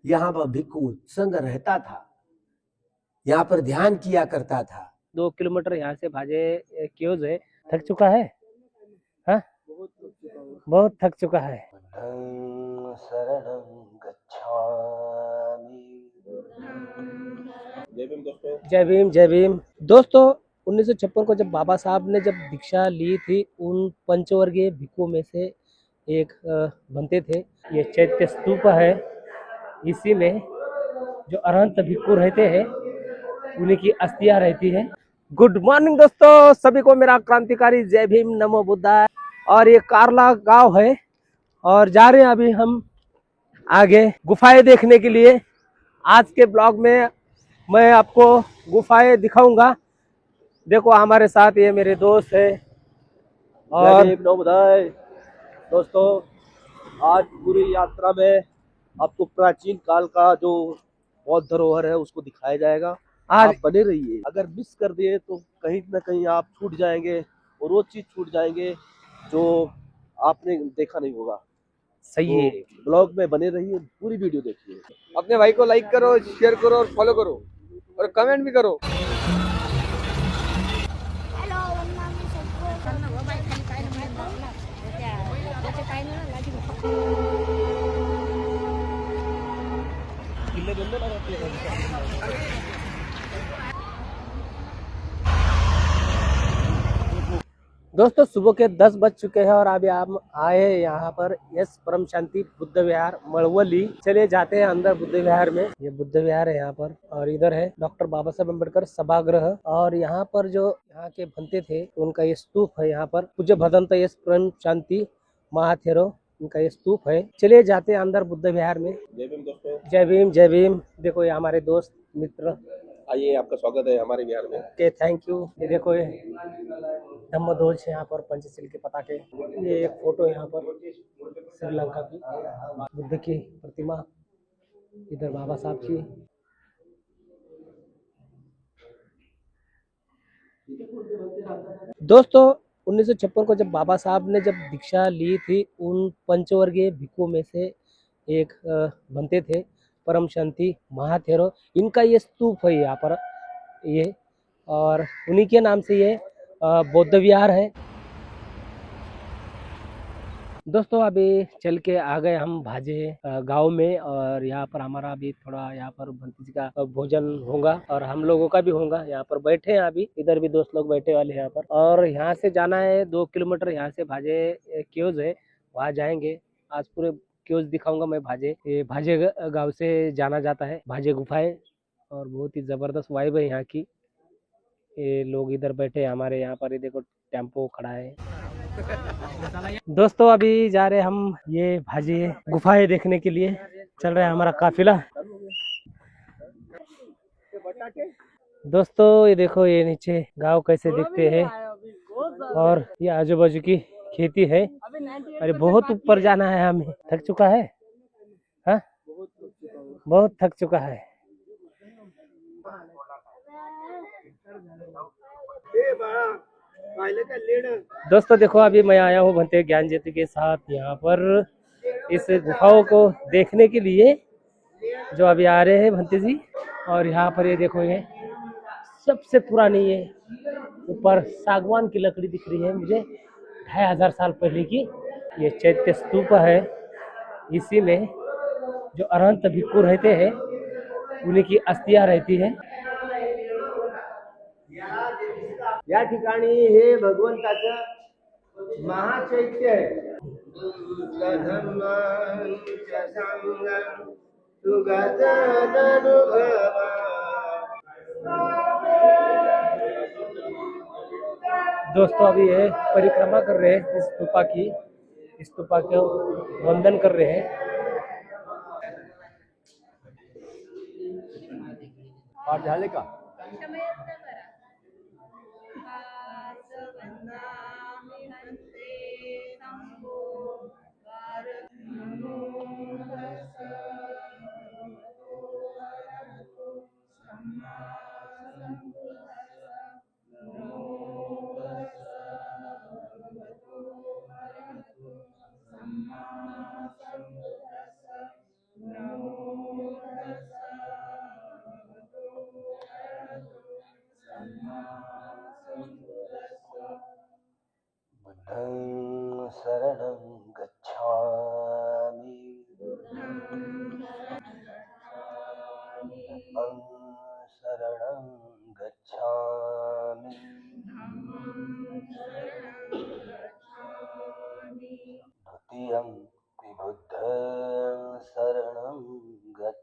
यहाँ पर भिक्खु संग रहता था, यहाँ पर ध्यान किया करता था। 2 किलोमीटर यहाँ से भाजे क्योज है। थक चुका है? हाँ, बहुत थक चुका है। शरणं गच्छामि। जय भीम दोस्तों। जय भीम, जय भीम दोस्तों। 1956 को जब बाबा साहब ने जब दीक्षा ली थी, उन पंचवर्गीय भिक्षुओं में से एक बनते थे। ये चैत्य स्तूप है, इसी में जो अरहंत भिक्षु रहते हैं उन्हीं की अस्थियां रहती है। गुड मॉर्निंग दोस्तों, सभी को मेरा क्रांतिकारी जय भीम, नमो बुद्धाय। और ये कारला गांव है और जा रहे हैं अभी हम आगे गुफाएं देखने के लिए। आज के ब्लॉग में मैं आपको गुफाएं दिखाऊंगा। देखो हमारे साथ ये मेरे दोस्त है और दोस्तों, आज पूरी यात्रा में आपको प्राचीन काल का जो बौद्ध धरोहर है उसको दिखाया जाएगा। आज आप बने रहिए। अगर मिस कर दिए तो कहीं ना कहीं आप छूट जाएंगे और वो चीज छूट जाएंगे जो आपने देखा नहीं होगा। सही है। ब्लॉग में बने रहिए, पूरी वीडियो देखिए। अपने भाई को लाइक करो, शेयर करो और फॉलो करो और कमेंट भी करो। दोस्तों सुबह के 10 बज चुके हैं और अभी हम आए हैं यहाँ पर यस परम शांति बुद्ध विहार मड़वली। चलिए जाते हैं अंदर बुद्ध विहार में। ये बुद्ध विहार है यहाँ पर और इधर है डॉक्टर बाबा साहब अम्बेडकर सभागृह। और यहाँ पर जो यहाँ के बनते थे उनका ये स्तूप है। यहाँ पर पूज्य भदंत यस परम शांति महाथेरो उनका ये स्तूप है। चलिए जाते हैं अंदर बुद्ध विहार में। जय भीम दोस्तों। जय भीम, जय भीम। देखो ये हमारे दोस्त मित्र। आइए, आपका स्वागत है हमारे बिहार में। Okay, thank you. ये देखो ये धम्मध्वज यहाँ पर पंचशील के पताके। ये एक फोटो यहाँ पर श्रीलंका की बुद्ध की प्रतिमा, इधर बाबा साहब की। दोस्तों 1956 को जब बाबा साहब ने जब दीक्षा ली थी, उन पंचवर्गीय भिक्षुओं में से एक बनते थे परम शांति महाथेरो। इनका ये स्तूप है यहाँ पर ये, और उन्हीं के नाम से ये बौद्ध विहार है। दोस्तों अभी चल के आ गए हम भाजे गांव में और यहाँ पर हमारा अभी थोड़ा यहाँ पर भंती जी का भोजन होगा और हम लोगों का भी होगा। यहाँ पर बैठे हैं अभी, इधर भी दोस्त लोग बैठे वाले हैं यहाँ पर। और यहाँ से जाना है 2 किलोमीटर, यहाँ से भाजे क्योज है, वहाँ जाएंगे। आज पूरे क्योज दिखाऊंगा मैं। ये भाजे गाँव से जाना जाता है भाजे गुफाएं और बहुत ही जबरदस्त वाइब है यहाँ की। ये लोग इधर बैठे हैं हमारे यहाँ पर, ये देखो टेम्पो खड़ा है। दोस्तों अभी जा रहे हम ये भाजी गुफाएं देखने के लिए, चल रहा है हमारा काफिला। दोस्तों ये देखो ये नीचे गांव कैसे दिखते हैं और ये आजू बाजू की खेती है। अरे बहुत ऊपर जाना है हमें। थक चुका है? हाँ, बहुत थक चुका है। दोस्तों देखो अभी मैं आया हूँ भंते ज्ञान ज्योति के साथ यहाँ पर इस गुफाओं को देखने के लिए, जो अभी आ रहे हैं भंते जी। और यहाँ पर ये देखो ये सबसे पुरानी ये ऊपर सागवान की लकड़ी दिख रही है मुझे, 2500 साल पहले की। ये चैत्य स्तूप है, इसी में जो अरहंत भिक्षु रहते हैं उन्हीं की अस्थियां रहती है। या ठिकाणी हे भगवंताचं महाचैत्य आहे। दोस्तों अभी ये परिक्रमा कर रहे हैं इस स्तूपा की, इस स्तूपा को वंदन कर रहे हैं। पाठ झाले का?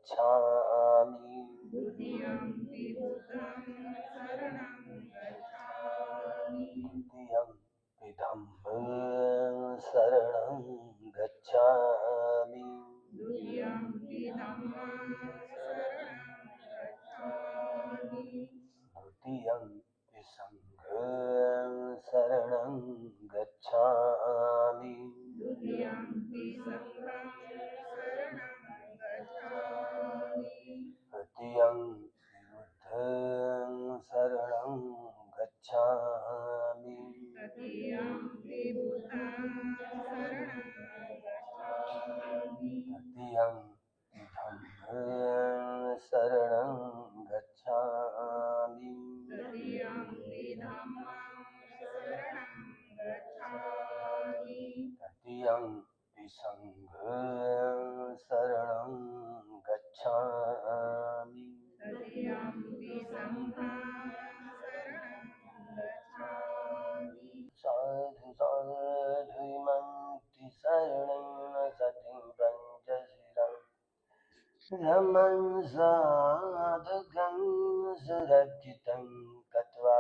गच्छामि द्वितीयम्पि बुद्धं शरणं गच्छामि द्वितीयम्पि धम्मं शरणं गच्छामि द्वितीयम्पि धम्मं शरणं गच्छामि द्वितीयम्पि संघं शरणं गच्छामि द्वितीयम्पि संघं शरणं गच्छामि तृतीयम्पि बुद्धं शरणं गच्छामि तृतीयम्पि बुद्धं शरणं गच्छामि तृतीयम्पि धम्मं शरणं गच्छामि तृतीयम्पि धम्मं शरणं गच्छामि तृतीयम्पि संघं शरणं गच्छामि तृतीयम्पि संघं शरणं गच्छामि साधु साधु इमन्ति शरणं सतिं पञ्चशिरं धम्मं साधुकं सुरक्षितं कृत्वा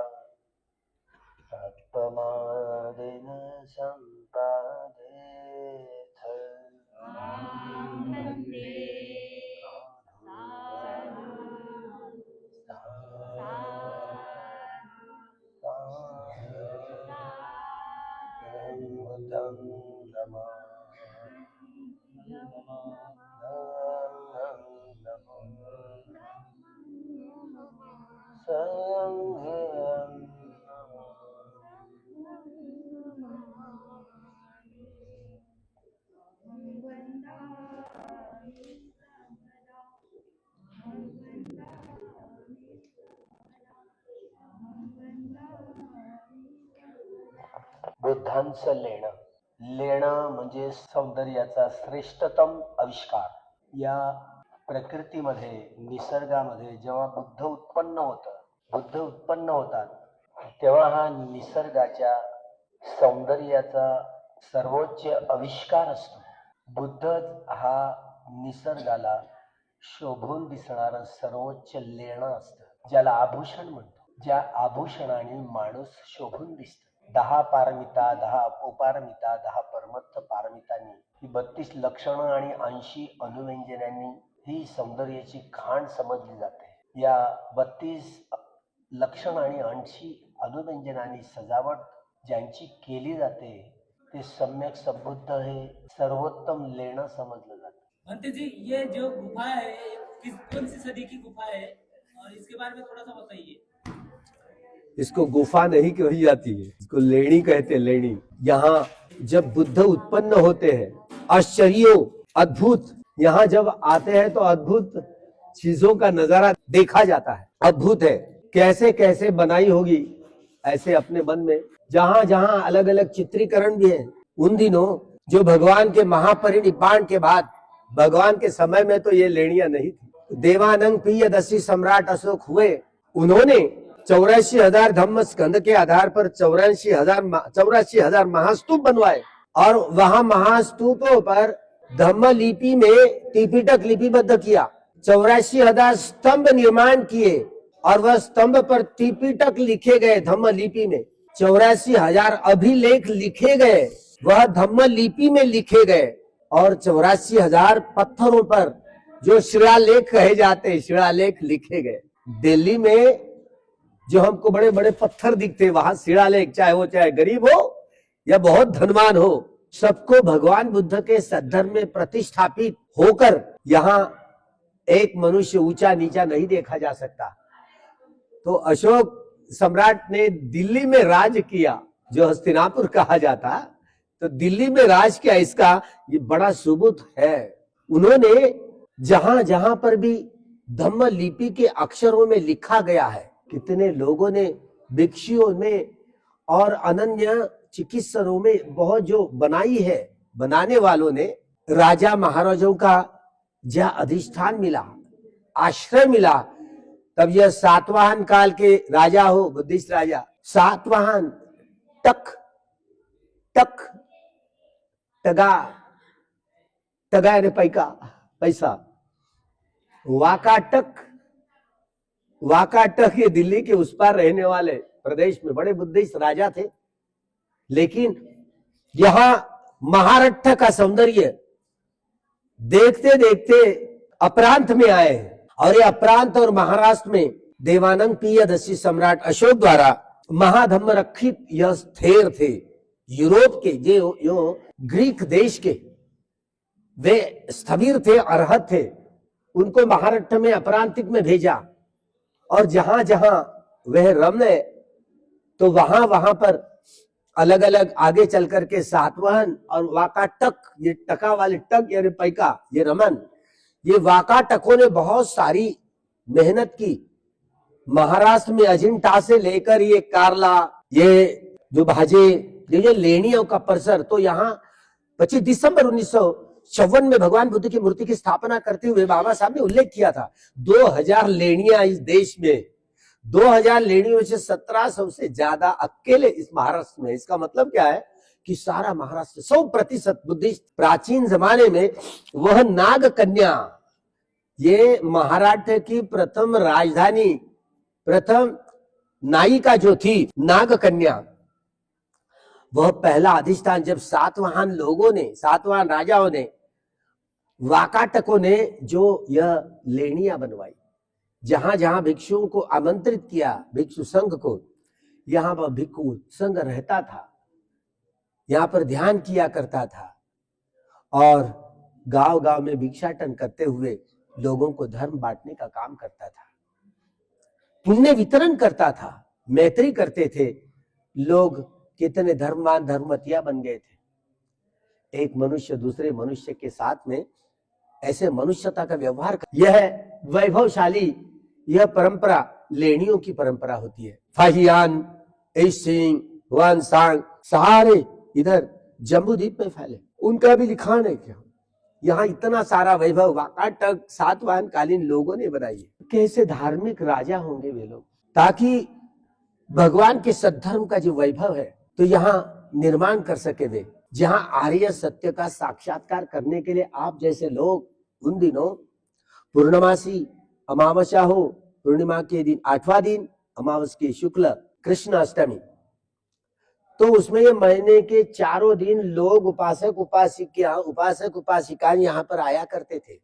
तत्पमादेन सम्पादेथ वन्दे बुद्धं संघं बुद्धांचं लेणं म्हणजे सौंदर्याचा श्रेष्ठतम आविष्कार. या प्रकृतीमध्ये निसर्गामध्ये जेव्हा बुद्ध उत्पन्न होतात तेव्हा हा निसर्गाच्या सौंदर्याचा सर्वोच्च आविष्कार असतो. बुद्धच हा निसर्गाला शोभून दिसणारं सर्वोच्च लेणं असतं, ज्याला आभूषण म्हणतो. ज्या आभूषणाने माणूस शोभून दिसतो. 10 पारमिता, 10 अपोपारमिता, 10 परमत्थ पारमितांनी ही 32 लक्षणं आणि 80 अनुव्यंजनांनी ही सौंदर्याची खाण समजली जाते. या 32 लक्षण आणि 80 अनुव्यंजनांनी सजावट ज्यांची केली जाते ते सम्यक संबुद्ध हे सर्वोत्तम लेणं समजलं जातं. भंते जी, ये जो गुफा है ये कौन सी सदी की गुफा है और इसके बारे में थोड़ा सा बताइए। इसको गुफा नहीं कही जाती है, इसको लेणी कहते हैं, लेणी। यहाँ जब बुद्ध उत्पन्न होते हैं, आश्चर्यों अद्भुत, यहाँ जब आते हैं तो अद्भुत चीजों का नजारा देखा जाता है। अद्भुत है, कैसे कैसे बनाई होगी ऐसे अपने मन में। जहाँ जहाँ अलग अलग चित्रीकरण भी है। उन दिनों जो भगवान के महापरिनिर्वाण के बाद, भगवान के समय में तो ये लेणियां नहीं थी। देवानंद प्रियदर्शी सम्राट अशोक हुए, उन्होंने 84,000 धम्म स्कंद के आधार पर 84,000 महास्तूप बनवाए और वहां महास्तूपों पर धम्म लिपि में त्रिपिटक लिपिबद्ध किया। 84,000 स्तंभ निर्माण किए और वह स्तंभ पर त्रिपिटक लिखे गए धम्म लिपि में। 84,000 अभिलेख लिखे गए, वह धम्म लिपि में लिखे गए। और 84,000 पत्थरों पर जो शिलालेख कहे जाते, शिलालेख लिखे गए। दिल्ली में जो हमको बड़े बड़े पत्थर दिखते, वहां शिलालेख, चाहे गरीब हो या बहुत धनवान हो, सबको भगवान बुद्ध के सद्धर्म में प्रतिष्ठापित होकर यहाँ एक मनुष्य ऊंचा नीचा नहीं देखा जा सकता। तो अशोक सम्राट ने दिल्ली में राज किया, जो हस्तिनापुर कहा जाता, तो दिल्ली में राज किया, इसका ये बड़ा सबूत है। उन्होंने जहां जहां पर भी धम्म लिपि के अक्षरों में लिखा गया है, कितने लोगों ने, भिक्षुओं ने और अनन्य चिकित्सकों में बहुत जो बनाई है, बनाने वालों ने, राजा महाराजाओं का जहाँ अधिष्ठान मिला, आश्रय मिला, तब यह सातवाहन काल के राजा हो, बुद्धिस्ट राजा, सातवाहन टक टक टगा, टगा यानी पैसा, वाकाटक, वाकाटक ये दिल्ली के उस पार रहने वाले प्रदेश में बड़े बुद्धिस्ट राजा थे, लेकिन यहां महाराष्ट्र का सौंदर्य देखते देखते अपरांत में आए और ये अपरांत और महाराष्ट्र में देवानंद प्रियदर्शी सम्राट अशोक द्वारा महाधम्म रक्षित यह स्थिर थे। यूरोप के जो ग्रीक देश के वे स्थविर थे, अर्हत थे, उनको महाराष्ट्र में अपरांतिक में भेजा और जहां जहां वह रमने तो वहां वहां पर अलग अलग आगे चल करके सातवाहन और वाकाटक, ये टका वाले टक यानी पैका, ये रमन, ये वाकाटकों ने बहुत सारी मेहनत की। महाराष्ट्र में अजिंठा से लेकर ये कार्ला, ये जो भाजे, ये लेनियों का परिसर, तो यहाँ 25 दिसंबर 1954 में भगवान बुद्ध की मूर्ति की स्थापना करते हुए बाबा साहब ने उल्लेख किया था 2000 लेनियां इस देश में, 2000 लेनियों से 1700 से ज्यादा अकेले इस महाराष्ट्र में। इसका मतलब क्या है कि सारा महाराष्ट्र 100% बुद्धिस्ट। प्राचीन जमाने में वह नाग कन्या, ये महाराष्ट्र की प्रथम राजधानी, प्रथम नायिका जो थी नाग कन्या, वह पहला अधिष्ठान जब सातवाहन लोगों ने, सातवाहन राजाओं ने, वाकाटकों ने जो यह लेनियां बनवाई, जहां जहां भिक्षुओं को आमंत्रित किया, भिक्षु संघ को, यहां पर भिक्षु संघ रहता था, यहां पर ध्यान किया करता था और गांव गांव में भिक्षाटन करते हुए लोगों को धर्म बांटने का काम करता था, पुण्य वितरण करता था, मैत्री करते थे। लोग कितने धर्मवान धर्मवतिया बन गए थे। एक मनुष्य दूसरे मनुष्य के साथ में ऐसे मनुष्यता का व्यवहार कर, यह वैभवशाली, यह परंपरा लेनियों की परंपरा होती है। फाहियान, एशिंग, वानसांग सारे इधर जम्बूद्वीप में फैले, उनका भी लिखान है क्या? यहाँ इतना सारा वैभव वाकाटक सातवाहन कालीन लोगों ने बनाई है। कैसे धार्मिक राजा होंगे वे लोग, ताकि भगवान के सद्धर्म का जो वैभव है तो यहाँ निर्माण कर सके वे, जहां आर्य सत्य का साक्षात्कार करने के लिए आप जैसे लोग उन दिनों पूर्णमासी अमावस्या हो, पूर्णिमा के दिन 8वां दिन, अमावस के शुक्ल कृष्ण अष्टमी, तो उसमें ये महीने के 4 दिन लोग उपासक उपासिकाएं यहाँ पर आया करते थे।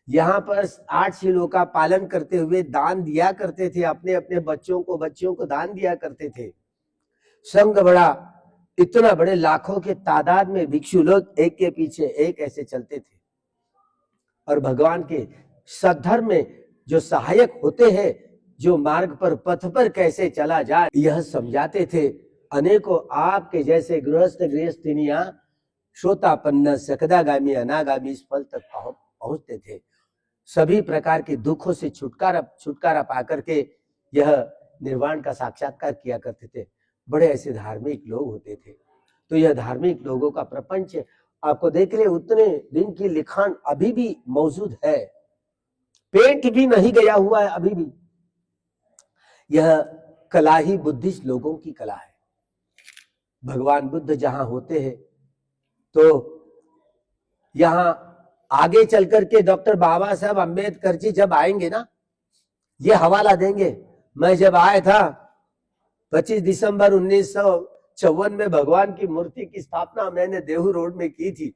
यहाँ पर 8 शीलों का पालन करते हुए दान दिया करते थे, अपने अपने बच्चों को दान दिया करते थे। संघ बड़ा, इतना बड़े लाखों के तादाद में भिक्षु लोग एक के पीछे एक ऐसे चलते थे और भगवान के सद्धर्म में जो सहायक होते हैं, जो मार्ग पर पथ पर कैसे चला जाए, यह समझाते थे। अनेकों आपके जैसे गृहस्थिनियां श्रोतापन्न सकदागामी अनागामी इस फल तक पहुंचते थे। सभी प्रकार के दुखों से छुटकारा पा करके यह निर्वाण का साक्षात्कार किया करते थे। बड़े ऐसे धार्मिक लोग होते थे। तो यह धार्मिक लोगों का प्रपंच आपको देख ले, उतने दिन की लिखान अभी भी मौजूद है, पेट भी नहीं गया हुआ है अभी भी। यह कला ही बुद्धिस्ट लोगों की कला है। भगवान बुद्ध जहां होते हैं तो यहां आगे चल करके डॉक्टर बाबा साहब अम्बेडकर जी जब आएंगे ना, ये हवाला देंगे। मैं जब आया था 25 दिसंबर 1954 में भगवान की मूर्ति की स्थापना मैंने देहू रोड में की थी,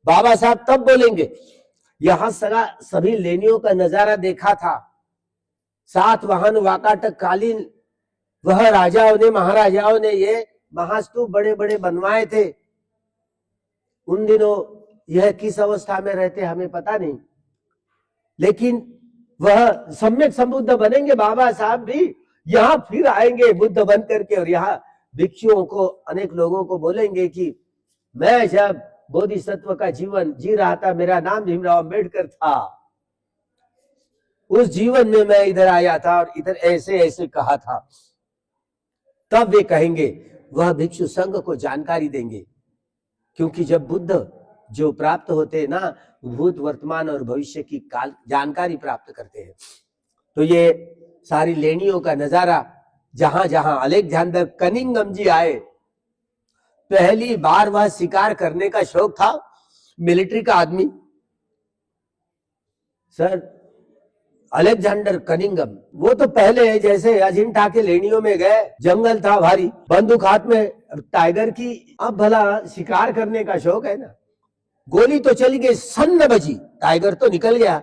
बाबा साहब तब बोलेंगे यहां सभी लेनियों का नजारा देखा था। सातवाहन वाकाटक कालीन वह राजाओं ने, महाराजाओं ने ये महास्तूप बड़े बड़े बनवाए थे। उन दिनों यह किस अवस्था में रहते हमें पता नहीं, लेकिन वह सम्यक संबुद्ध बनेंगे बाबा साहब भी, यहाँ फिर आएंगे बुद्ध बन करके और यहाँ भिक्षुओं को, अनेक लोगों को बोलेंगे कि मैं जब बोधिसत्व का जीवन जी रहा था, मेरा नाम भीमराव अम्बेडकर था, उस जीवन में मैं इधर आया था और इधर ऐसे ऐसे कहा था। तब वे कहेंगे, वह भिक्षु संघ को जानकारी देंगे। क्योंकि जब बुद्ध जो प्राप्त होते हैं ना, भूत वर्तमान और भविष्य की जानकारी प्राप्त करते हैं। तो ये सारी लेनियों का नजारा, जहां जहां अलेक्जेंडर कनिंघम जी आए, पहली बार वह शिकार करने का शौक था, मिलिट्री का आदमी, सर अलेक्जेंडर कनिंगम, वो तो पहले है, जैसे अजिंठा के लेनियों में गए, जंगल था भारी, बंदूक हाथ में, टाइगर की, अब भला शिकार करने का शौक है ना, गोली तो चली गई, सन्न बजी, टाइगर तो निकल गया,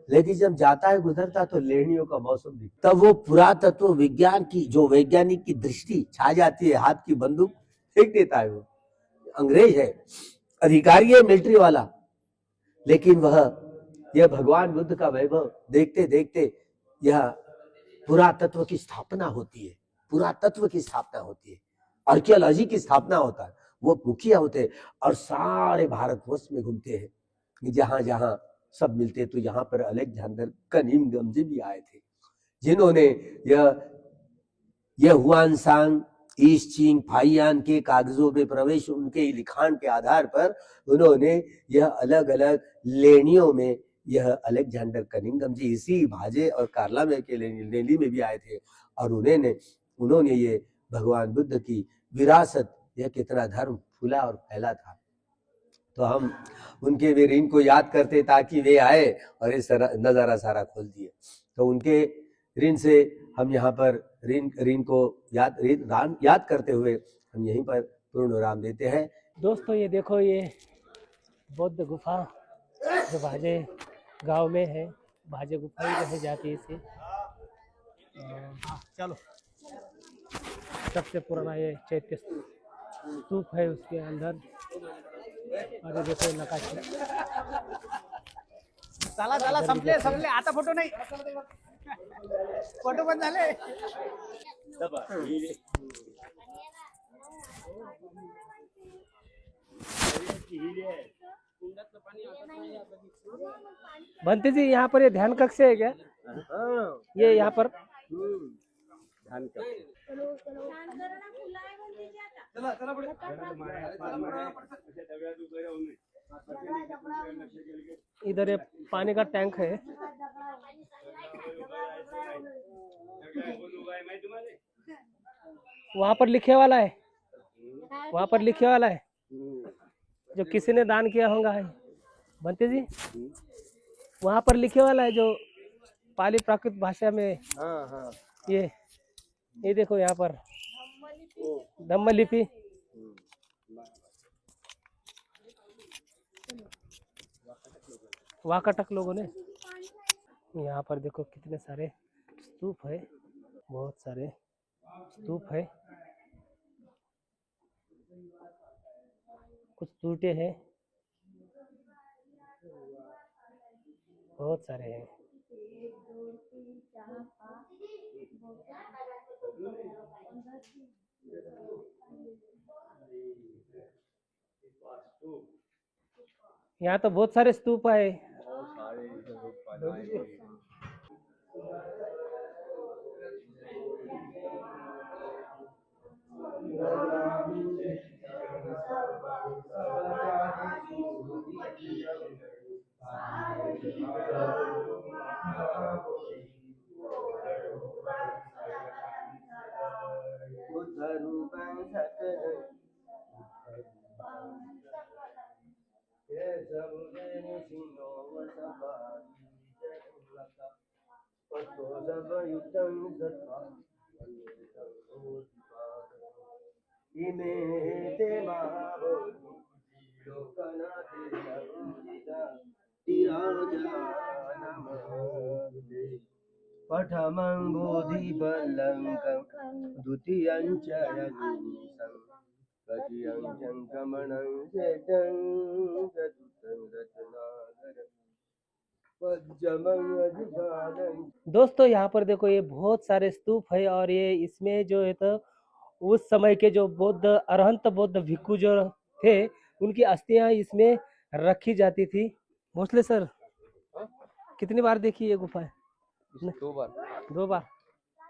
लेकिन जब जाता है गुजरता तो लेनियों का मौसम दिखता, तब वो पुरातत्व विज्ञान की जो वैज्ञानिक की दृष्टि छा जाती है, हाथ की बंदूक फेंक देता है। वो अंग्रेज है, अधिकारी है, मिलिट्री वाला, लेकिन वह यह भगवान बुद्ध का वैभव देखते देखते यह पुरातत्व की स्थापना होती है, पुरातत्व की स्थापना होती है, आर्कियोलॉजी की स्थापना होता है, वो मुखिया होते हैं और सारे भारतवर्ष में घूमते हैं, जहां जहां सब मिलते, तो यहाँ पर अलेक्जेंडर कनिंगम जी भी आए थे, जिन्होंने यह हुआन सांग ईस्ट चिंग फाइयान के कागजों में प्रवेश, उनके लिखान के आधार पर उन्होंने यह अलग अलग लेनियों में, यह अलेक्जेंडर कनिंगम जी इसी भाजे और कार्ला में के लेनी में भी आए थे, और उन्होंने ये भगवान बुद्ध की विरासत, यह कितना धर्म फूला और फैला था, तो हम उनके वे ऋण को याद करते ताकि वे आए और ये नजारा सारा खोल दिए, तो उनके ऋण से हम यहाँ पर ऋण को याद करते हुए हम यहीं पर पूर्ण विराम देते हैं। दोस्तों ये देखो, ये बौद्ध गुफा जो भाजे गांव में है, भाजे गुफा ही कही जाती है इसे। चलो, सबसे पुराना ये चैत्य स्तूप है उसके अंदर, और ये देखो नकाशी। चला चला, संपले आता फोटो नाही, फोटो पण झाले। बनते जी, यहाँ पर ये ध्यान कक्ष है क्या? ये यहाँ पर ध्यान कक्ष, इधर ये पानी का टैंक है। वहाँ पर लिखे वाला है, वहाँ पर लिखे वाला है जो किसी ने दान किया होगा है बनते जी, वहाँ पर लिखे वाला है जो पाली प्राकृत भाषा में। हाँ ये देखो यहाँ पर धम्म लिपि, वाकाटक लोगों ने। यहाँ पर देखो कितने सारे स्तूप है, बहुत सारे स्तूप है, कुछ टूटे हैं, बहुत सारे हैं। यहाँ तो बहुत सारे स्तूप है। पठमं बोधि बलंकं द्वितीयं च रघुसं तृतीयं संक्रमणं चेतं चतुर्थं रत्नाकरं पंचमं अजुगानं। दोस्तों यहाँ पर देखो, ये बहुत सारे स्तूप है, और ये इसमें जो है तो उस समय के जो बौद्ध अरहंत बौद्ध भिक्खु जो थे, उनकी अस्थियां इसमें रखी जाती थी। भोसले सर, कितनी बार देखी ये गुफा है? 2 बार, 2 बार।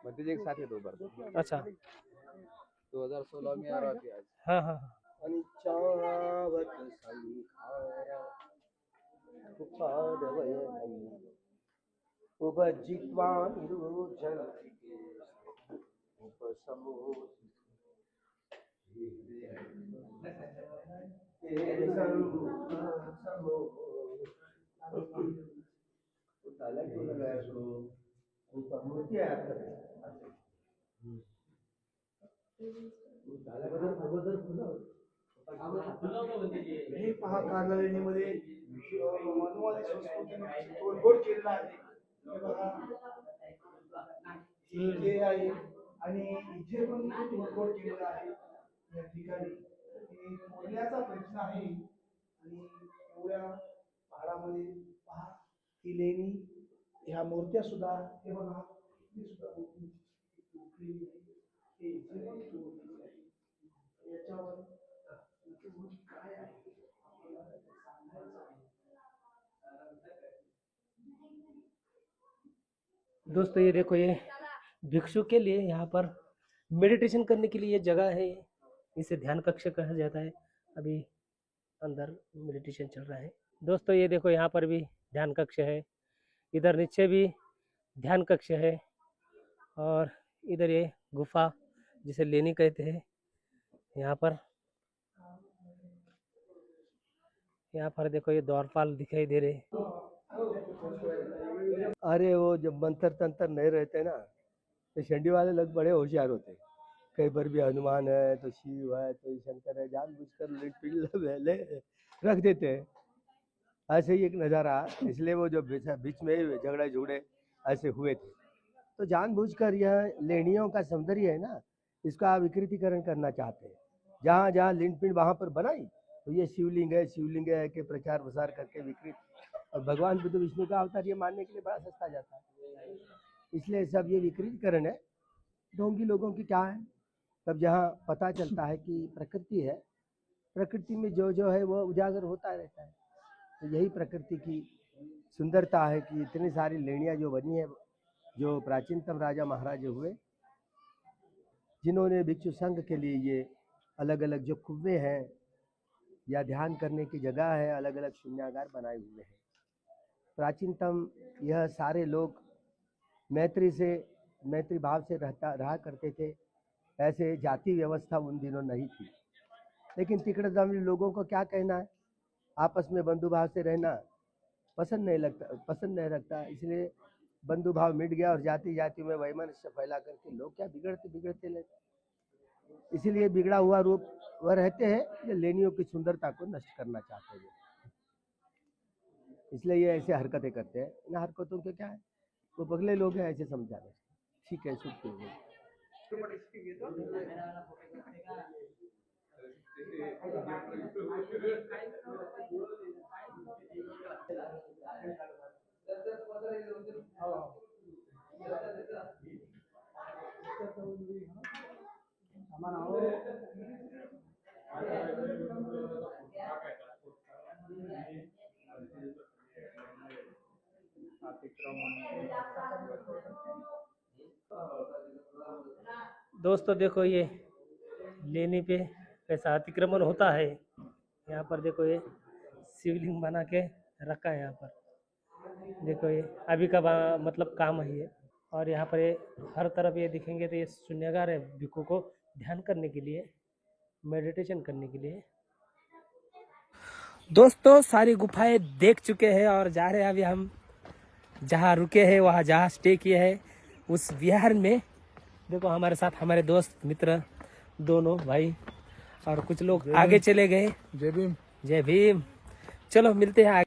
मतलब एक साथ है 2 बार। अच्छा, 2016 में आ रहा था आज। हाँ हाँ। अनिचावत संखारा उपादवयम् उपजित्वा निरोचन्ति उपशमोति अलग क्यों लगाया इसको? ऊपर मूर्ति है आपका। हे पहा कार्यालयामध्ये मानवादी संस्कृतीने तोडफोड केलेला आहे. हे बघा हे आहे आणि इथे पण तोडफोड केलेला आहे या ठिकाणी. हे मोडण्याचा प्रश्न आहे आणि एवढ्या पहाडामध्ये पहा ही लेणी ह्या मूर्त्या सुद्धा हे बघा ही सुद्धा उठलेली आहे. हे इथे पण तोडलेली आहे. याच्यावर काय आहे आपल्याला सांगायचं आहे. दोस्तों ये देखो, ये भिक्षु के लिए यहाँ पर मेडिटेशन करने के लिए ये जगह है, इसे ध्यान कक्ष कहा जाता है। अभी अंदर मेडिटेशन चल रहा है। दोस्तों ये देखो, यहाँ पर भी ध्यान कक्ष है, इधर नीचे भी ध्यान कक्ष है, और इधर ये गुफा जिसे लेनी कहते हैं। यहाँ पर देखो ये द्वारपाल दिखाई दे रहे हैं। अरे वो जब मंत्र तंत्र नहीं रहते ना, तो शंडी वाले लोग बड़े होशियार होते हैं। कहीं पर भी हनुमान है तो शिव है तो शंकर है, जानबूझकर ले रख देते हैं। ऐसे ही एक नज़ारा, इसलिए वो जो बीच में झगड़े झुगड़े ऐसे हुए थे, तो जानबूझकर यह लेनियों का सौंदर्य है ना, इसका विकृतीकरण करना चाहते हैं। जहाँ जहाँ लिंग पिंड वहाँ पर बनाई तो ये शिवलिंग है के प्रचार प्रसार करके विकृत, और भगवान बुद्ध विष्णु का अवतार ये मानने के लिए बड़ा सस्ता जाता है। इसलिए सब ये विकृतीकरण है। ढोंगी लोगों की क्या है, तब जहाँ पता चलता है कि प्रकृति है, प्रकृति में जो जो है वो उजागर होता रहता है। तो यही प्रकृति की सुंदरता है कि इतनी सारी लेनियाँ जो बनी है, जो प्राचीनतम राजा महाराज हुए, जिन्होंने भिक्षु संघ के लिए ये अलग अलग जो कुएं हैं या ध्यान करने की जगह है, अलग अलग शून्यागार बनाए हुए हैं। प्राचीनतम यह सारे लोग मैत्री भाव से रहा करते थे। ऐसे जाति व्यवस्था उन दिनों नहीं थी। लेकिन तिकड़े लोगों को क्या कहना है, आपस में बंधु भाव से रहना पसंद नहीं रखता। इसलिए बंधु भाव मिट गया और जाति जाति में वैमनस्य फैला करके लोग क्या बिगड़ते लेते। इसीलिए बिगड़ा हुआ रूप वह रहते हैं, ये लेनियों की सुंदरता को नष्ट करना चाहते हैं। इसलिए ये ऐसे हरकतें करते हैं। इन हरकतों के क्या है, वो बगले लोग हैं, ऐसे समझा रहे। ठीक है, शुक्रिया। दोस्तों देखो, ये लेनी पे कैसा अतिक्रमण होता है। यहाँ पर देखो ये शिवलिंग बना के रखा है। यहाँ पर देखो ये अभी का मतलब काम है ये। और यहाँ पर ये हर तरफ ये दिखेंगे तो ये शून्यागार है, भिक्षु को ध्यान करने के लिए, मेडिटेशन करने के लिए। दोस्तों सारी गुफाएं देख चुके हैं और जा रहे हैं अभी हम जहाँ रुके हैं, वहाँ जहाँ स्टे किए हैं उस विहार में। देखो हमारे साथ हमारे दोस्त मित्र दोनों भाई और कुछ लोग आगे चले गए। जय भीम। जय भीम। चलो मिलते हैं आगे।